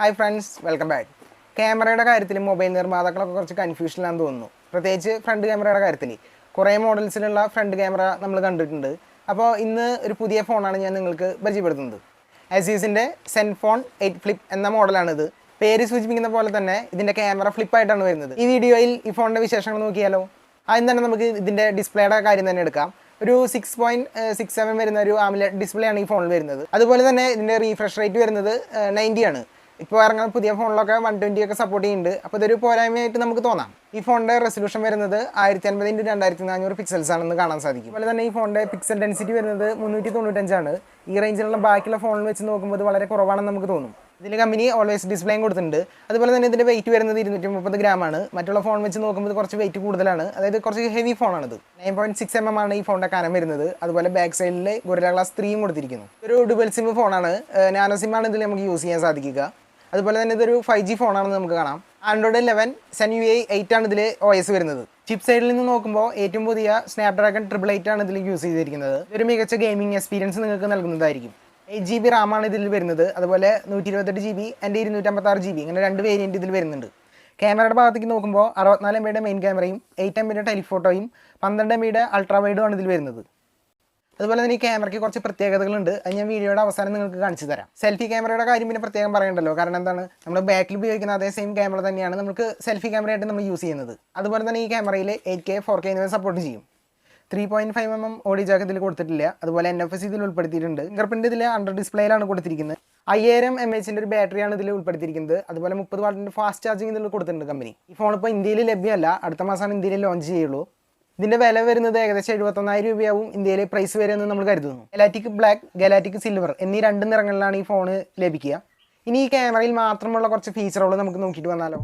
Hi friends, welcome back. ക്യാമറയുടെ കാര്യത്തിൽ mobile നിർമ്മാതാക്കളൊക്കെ കുറച്ച് കൺഫ്യൂഷനിലാണെന്ന് തോന്നുന്നു. പ്രത്യേകിച്ച് ഫ്രണ്ട് ക്യാമറയുടെ കാര്യത്തിൽ കുറേ മോഡൽസിലുള്ള ഫ്രണ്ട് ക്യാമറ നമ്മൾ കണ്ടിട്ടുണ്ട്. അപ്പോൾ ഇന്ന് ഒരു പുതിയ ഫോണാണ് ഞാൻ നിങ്ങൾക്ക് പരിചയപ്പെടുത്തുന്നത്. Asusന്റെ Zenfone 8 Flip എന്ന മോഡലാണിത്. പേര് സൂചിപ്പിക്കുന്ന പോലെ തന്നെ ഇതിൻ്റെ ക്യാമറ ഫ്ലിപ്പായിട്ടാണ് വരുന്നത്. ഈ വീഡിയോയിൽ ഈ ഫോണിൻ്റെ വിശേഷങ്ങൾ നോക്കിയാലോ. ആദ്യം തന്നെ നമുക്ക് ഇതിൻ്റെ ഡിസ്പ്ലേയുടെ കാര്യം തന്നെ എടുക്കാം. ഒരു 6.67 വരുന്ന ഒരു AMOLED ഡിസ്പ്ലേ ആണ് ഈ ഫോണിൽ വരുന്നത്. അതുപോലെ തന്നെ ഇതിൻ്റെ റീഫ്രഷ് റേറ്റ് വരുന്നത് 90 ആണ്. ഇപ്പോൾ ഇറങ്ങുന്ന പുതിയ ഫോണിലൊക്കെ 120 ഒക്കെ സപ്പോർട്ട് ചെയ്യുന്നുണ്ട്. അപ്പോൾ ഇതൊരു പോരായ്മയായിട്ട് നമുക്ക് തോന്നാം. ഈ ഫോണിൻ്റെ റെസൊല്യൂഷൻ വരുന്നത് 1080x2400 പിക്സൽസ് ആണെന്ന് കാണാൻ സാധിക്കും. അതുപോലെ തന്നെ ഈ ഫോണിൻ്റെ പിക്സൽ ഡെൻസിറ്റി വരുന്നത് 395 ആണ്. ഈ റേഞ്ചിലുള്ള ബാക്കിയുള്ള ഫോണിൽ വെച്ച് നോക്കുമ്പോൾ ഇത് വളരെ കുറവാണെന്ന് നമുക്ക് തോന്നും. ഇതിൽ കമ്പനി ഓൾവേസ് ഡിസ്പ്ലേയും കൊടുത്തിട്ടുണ്ട്. അതുപോലെ തന്നെ ഇതിൻ്റെ വെയിറ്റ് വരുന്നത് 230 ഗ്രാമാണ്. മറ്റുള്ള ഫോൺ വെച്ച് നോക്കുമ്പോൾ കുറച്ച് വെയിറ്റ് കൂടുതലാണ്, അതായത് കുറച്ച് ഹെവി ഫോണാണിത്. 9.6 mm ആണ് ഈ ഫോണിൻ്റെ കനം വരുന്നത്. അതുപോലെ ബാക്ക് സൈഡിൽ Gorilla Glass 3 കൊടുത്തിരിക്കുന്നു. ഒരു ഡുവൽ സിം ഫോണാണ്. Nano-SIM ആണ് ഇതിൽ നമുക്ക് യൂസ് ചെയ്യാൻ സാധിക്കുക. അതുപോലെ തന്നെ ഇതൊരു 5G ഫോണാണെന്ന് നമുക്ക് കാണാം. Android 11 ZenUI 8 ആണ് ഇതിൽ OS വരുന്നത്. ചിപ്പ് സൈഡിൽ നിന്ന് നോക്കുമ്പോൾ ഏറ്റവും പുതിയ Snapdragon 888 ആണ് ഇതിൽ യൂസ് ചെയ്തിരിക്കുന്നത്. ഇതൊരു മികച്ച ഗെയിമിംഗ് എക്സ്പീരിയൻസ് നിങ്ങൾക്ക് നൽകുന്നതായിരിക്കും. 8GB RAM ആണ് ഇതിൽ വരുന്നത്. അതുപോലെ 128GB ആൻഡ് 256GB ഇങ്ങനെ രണ്ട് വേരിയൻറ്റ് ഇതിൽ വരുന്നുണ്ട്. ക്യാമറയുടെ ഭാഗത്തേക്ക് നോക്കുമ്പോൾ 64 MB മെയിൻ ക്യാമറയും 8 MB ടെലിഫോട്ടോയും 12 MB അൾട്രാ വൈഡും ആണ് ഇതിൽ വരുന്നത്. അതുപോലെ തന്നെ ഈ ക്യാമറയ്ക്ക് കുറച്ച് പ്രത്യേകതകളുണ്ട്. അത് ഞാൻ വീഡിയോയുടെ അവസാനം നിങ്ങൾക്ക് കാണിച്ചു തരാം. സെൽഫി ക്യാമറയുടെ കാര്യം പിന്നെ പ്രത്യേകം പറയണ്ടല്ലോ. കാരണം എന്താണ്, നമ്മൾ ബാക്കിൽ ഉപയോഗിക്കുന്ന അതേ സെയിം ക്യാമറ തന്നെയാണ് നമുക്ക് സെൽഫി ക്യാമറയായിട്ട് നമ്മൾ യൂസ് ചെയ്യുന്നത്. അതുപോലെ തന്നെ ഈ ക്യാമറയിൽ 8K 4K എന്നിവ സപ്പോർട്ട് ചെയ്യും. 3.5 mm ഓഡി ജാക്ക് ഇതിൽ കൊടുത്തിട്ടില്ല. അതുപോലെ NFC ഇതിൽ ഉൾപ്പെടുത്തിയിട്ടുണ്ട്. ഫിംഗർ പ്രിന്റ് ഇതിൽ അണ്ടർ ഡിസ്പ്ലേയിലാണ് കൊടുത്തിരിക്കുന്നത്. 5000 mAh ഒരു ബാറ്ററിയാണ് ഇതിൽ ഉൾപ്പെടുത്തിയിരിക്കുന്നത്. അതുപോലെ 30 വാട്ടിൻ്റെ ഫാസ്റ്റ് ചാർജിങ് ഇതിൽ കൊടുത്തിട്ടുണ്ട് കമ്പനി. ഈ ഫോൺ ഇപ്പോൾ ഇന്ത്യയിൽ ലഭ്യമല്ല, അടുത്ത മാസമാണ് ഇന്ത്യയിൽ ലോഞ്ച് ചെയ്യുള്ളൂ. ഇതിൻ്റെ വില വരുന്നത് ഏകദേശം 71,000 രൂപയാവും ഇന്ത്യയിലെ പ്രൈസ് വരുമെന്ന് നമ്മൾ കരുതുന്നു. ഗലാറ്റിക് ബ്ലാക്ക്, ഗലാറ്റിക് സിൽവർ എന്നീ രണ്ട് നിറങ്ങളിലാണ് ഈ ഫോൺ ലഭിക്കുക. ഇനി ഈ ക്യാമറയിൽ മാത്രമുള്ള കുറച്ച് ഫീച്ചറുകൾ നമുക്ക് നോക്കിയിട്ട് വന്നാലോ.